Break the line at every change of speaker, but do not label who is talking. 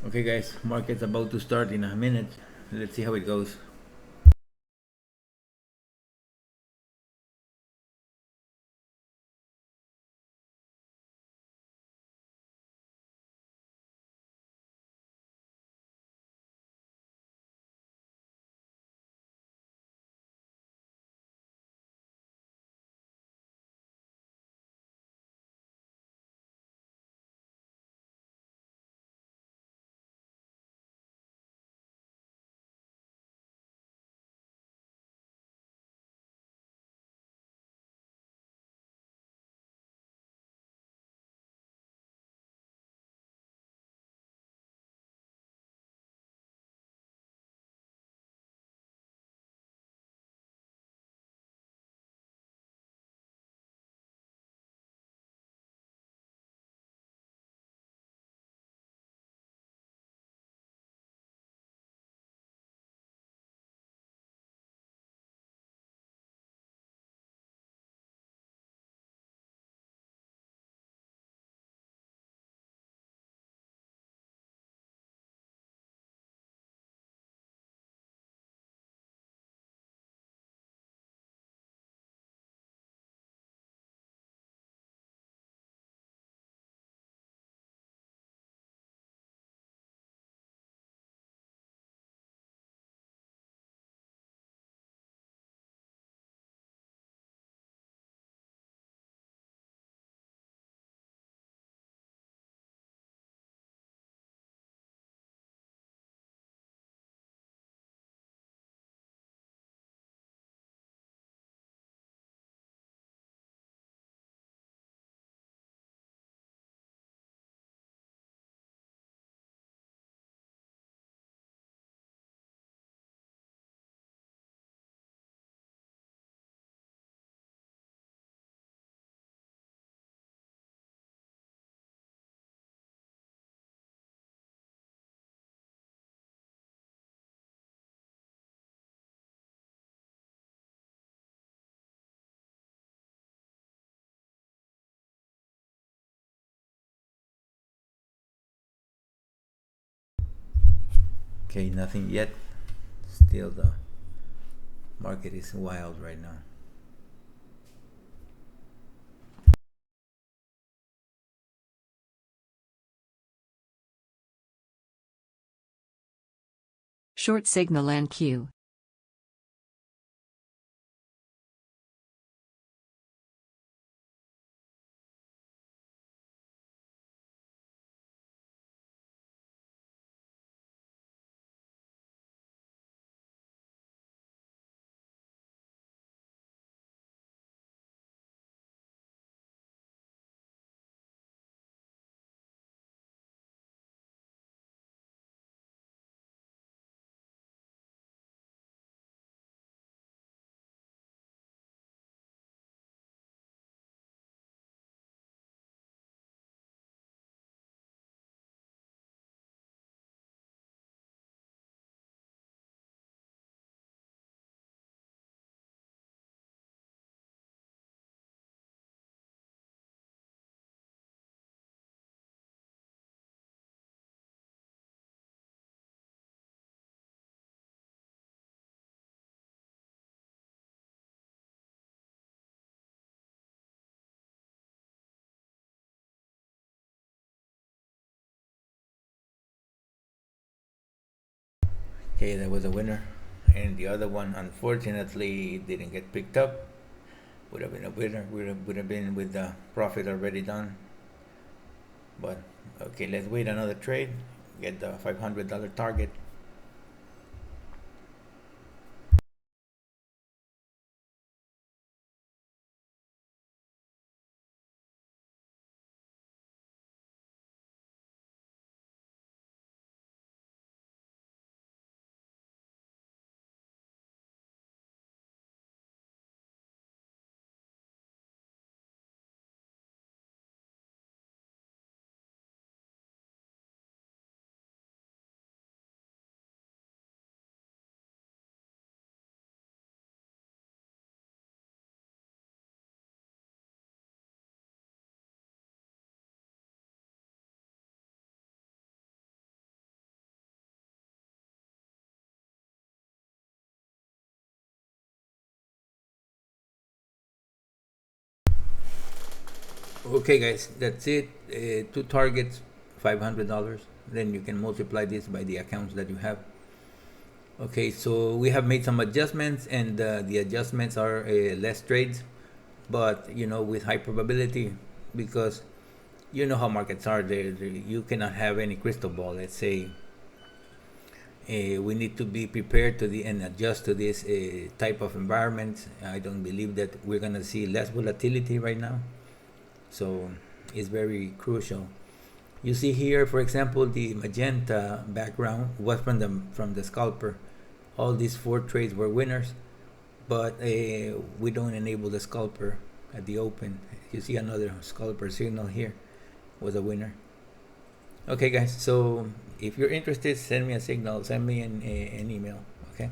Okay, guys, market's about to start in a minute. Let's see how it goes. Okay, nothing yet. Still, the market is wild right now.
Short signal NQ.
Okay, that was a winner. And the other one, unfortunately, didn't get picked up. Would have been a winner. Would have been with the profit already done. But okay, let's wait another trade. Get the $500 target. Okay, guys, that's it. Two targets, $500. Then you can multiply this by the accounts that you have. Okay, so we have made some adjustments, and the adjustments are less trades, but with high probability, because you know how markets are. You cannot have any crystal ball. Let's say we need to be prepared to and adjust to this type of environment. I don't believe that we're gonna see less volatility right now, so it's very crucial. You see here, for example, the magenta background was from the scalper. All these four trades were winners, but we don't enable the scalper at the open. You see another scalper signal here was a winner. Okay, guys, so if you're interested, send me a signal, send me an email. Okay.